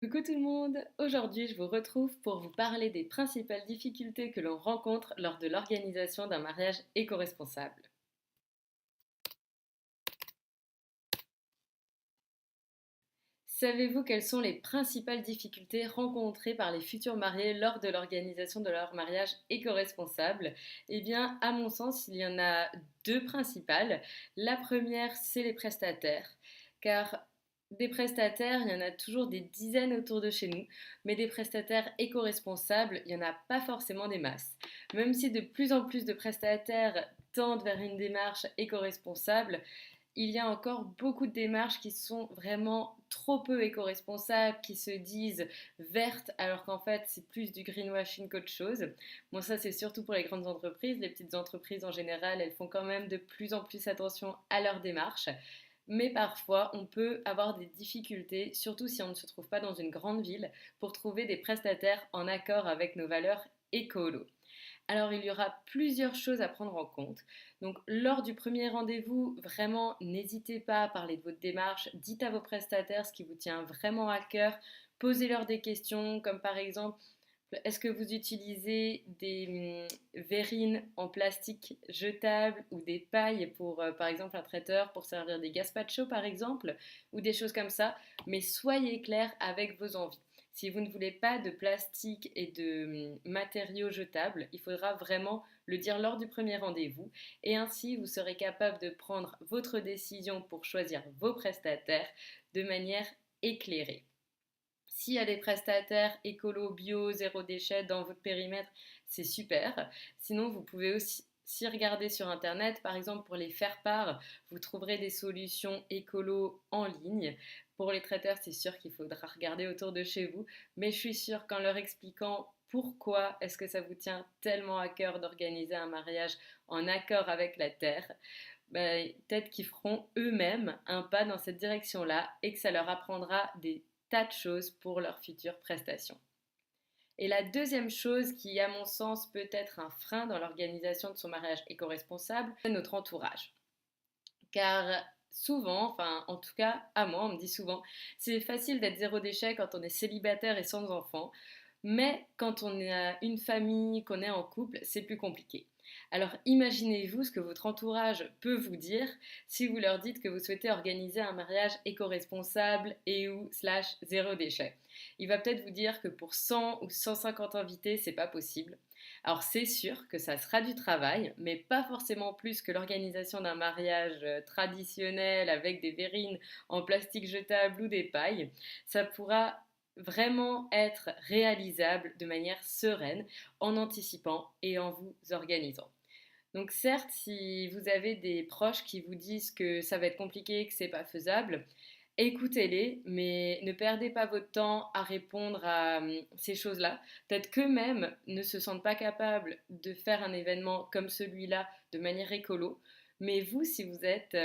Coucou tout le monde! Aujourd'hui, je vous retrouve pour vous parler des principales difficultés que l'on rencontre lors de l'organisation d'un mariage éco-responsable. Savez-vous quelles sont les principales difficultés rencontrées par les futurs mariés lors de l'organisation de leur mariage éco-responsable? Eh bien, à mon sens, il y en a deux principales. La première, c'est les prestataires, car des prestataires, il y en a toujours des dizaines autour de chez nous, mais des prestataires éco-responsables, il n'y en a pas forcément des masses. Même si de plus en plus de prestataires tendent vers une démarche éco-responsable, il y a encore beaucoup de démarches qui sont vraiment trop peu éco-responsables, qui se disent vertes alors qu'en fait c'est plus du greenwashing qu'autre chose. Bon, ça c'est surtout pour les grandes entreprises. Les petites entreprises en général, elles font quand même de plus en plus attention à leur démarche. Mais parfois, on peut avoir des difficultés, surtout si on ne se trouve pas dans une grande ville, pour trouver des prestataires en accord avec nos valeurs écolo. Alors, il y aura plusieurs choses à prendre en compte. Donc, lors du premier rendez-vous, vraiment, n'hésitez pas à parler de votre démarche. Dites à vos prestataires ce qui vous tient vraiment à cœur. Posez-leur des questions, comme par exemple, est-ce que vous utilisez des verrines en plastique jetables ou des pailles pour, par exemple, un traiteur pour servir des gazpacho, par exemple, ou des choses comme ça. Mais soyez clair avec vos envies. Si vous ne voulez pas de plastique et de matériaux jetables, il faudra vraiment le dire lors du premier rendez-vous et ainsi vous serez capable de prendre votre décision pour choisir vos prestataires de manière éclairée. S'il y a des prestataires écolo, bio, zéro déchet dans votre périmètre, c'est super. Sinon, vous pouvez aussi regarder sur Internet, par exemple pour les faire-part, vous trouverez des solutions écolo en ligne. Pour les traiteurs, c'est sûr qu'il faudra regarder autour de chez vous, mais je suis sûre qu'en leur expliquant pourquoi est-ce que ça vous tient tellement à cœur d'organiser un mariage en accord avec la Terre, peut-être qu'ils feront eux-mêmes un pas dans cette direction-là et que ça leur apprendra des tas de choses pour leurs futures prestations. Et la deuxième chose qui, à mon sens, peut être un frein dans l'organisation de son mariage éco-responsable, c'est notre entourage. Car souvent, enfin en tout cas à moi, on me dit souvent, c'est facile d'être zéro déchet quand on est célibataire et sans enfant, mais quand on a une famille, qu'on est en couple, c'est plus compliqué. Alors imaginez-vous ce que votre entourage peut vous dire si vous leur dites que vous souhaitez organiser un mariage éco-responsable et ou slash zéro déchet. Il va peut-être vous dire que pour 100 ou 150 invités, c'est pas possible. Alors c'est sûr que ça sera du travail, mais pas forcément plus que l'organisation d'un mariage traditionnel avec des verrines en plastique jetable ou des pailles. Ça pourra vraiment être réalisable de manière sereine en anticipant et en vous organisant. Donc certes, si vous avez des proches qui vous disent que ça va être compliqué, que c'est pas faisable, écoutez-les, mais ne perdez pas votre temps à répondre à ces choses-là. Peut-être qu'eux-mêmes ne se sentent pas capables de faire un événement comme celui-là de manière écolo. Mais vous, si vous êtes,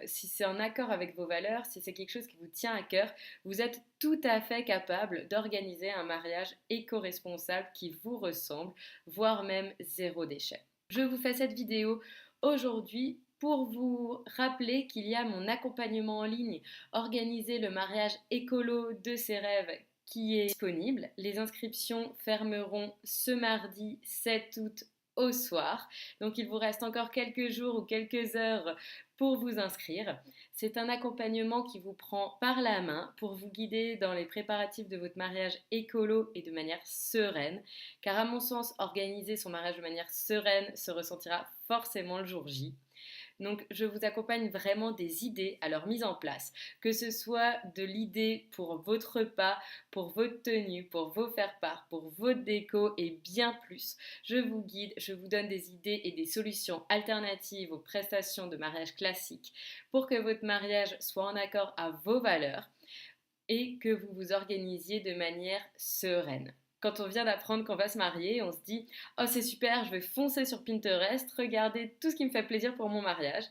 si c'est en accord avec vos valeurs, si c'est quelque chose qui vous tient à cœur, vous êtes tout à fait capable d'organiser un mariage éco-responsable qui vous ressemble, voire même zéro déchet. Je vous fais cette vidéo aujourd'hui pour vous rappeler qu'il y a mon accompagnement en ligne Organiser le mariage écolo de ses rêves qui est disponible. Les inscriptions fermeront ce mardi 7 août au soir. Donc il vous reste encore quelques jours ou quelques heures pour vous inscrire. C'est un accompagnement qui vous prend par la main pour vous guider dans les préparatifs de votre mariage écolo et de manière sereine. Car à mon sens, organiser son mariage de manière sereine se ressentira forcément le jour J. Donc, je vous accompagne vraiment des idées à leur mise en place, que ce soit de l'idée pour votre repas, pour votre tenue, pour vos faire-part, pour votre déco et bien plus. Je vous guide, je vous donne des idées et des solutions alternatives aux prestations de mariage classiques pour que votre mariage soit en accord à vos valeurs et que vous vous organisiez de manière sereine. Quand on vient d'apprendre qu'on va se marier, on se dit oh c'est super, je vais foncer sur Pinterest, regarder tout ce qui me fait plaisir pour mon mariage.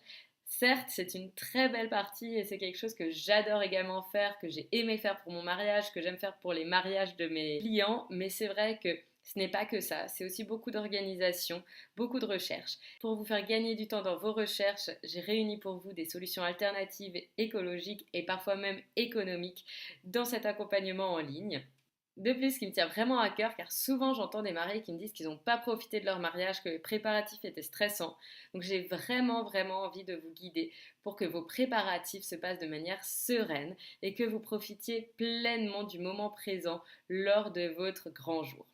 Certes, c'est une très belle partie et c'est quelque chose que j'adore également faire, que j'ai aimé faire pour mon mariage, que j'aime faire pour les mariages de mes clients, mais c'est vrai que Ce n'est pas que ça, c'est aussi beaucoup d'organisation, beaucoup de recherche. Pour vous faire gagner du temps dans vos recherches, j'ai réuni pour vous des solutions alternatives, écologiques et parfois même économiques dans cet accompagnement en ligne. De plus, ce qui me tient vraiment à cœur, car souvent j'entends des mariés qui me disent qu'ils n'ont pas profité de leur mariage, que les préparatifs étaient stressants. Donc j'ai vraiment envie de vous guider pour que vos préparatifs se passent de manière sereine et que vous profitiez pleinement du moment présent lors de votre grand jour.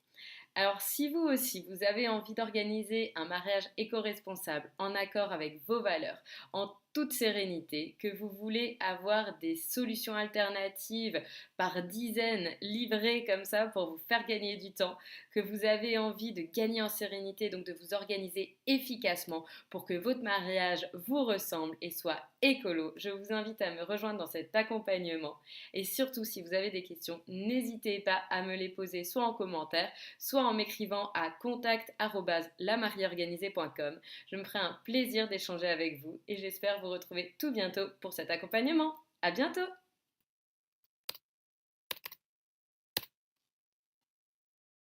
Alors, si vous aussi, vous avez envie d'organiser un mariage éco-responsable en accord avec vos valeurs, en toute sérénité, que vous voulez avoir des solutions alternatives par dizaines livrées comme ça pour vous faire gagner du temps, que vous avez envie de gagner en sérénité, donc de vous organiser efficacement pour que votre mariage vous ressemble et soit écolo, je vous invite à me rejoindre dans cet accompagnement. Et surtout, si vous avez des questions, n'hésitez pas à me les poser soit en commentaire, soit en m'écrivant à contact@lamarieorganisée.com. Je me ferai un plaisir d'échanger avec vous et j'espère vous retrouver tout bientôt pour cet accompagnement. À bientôt!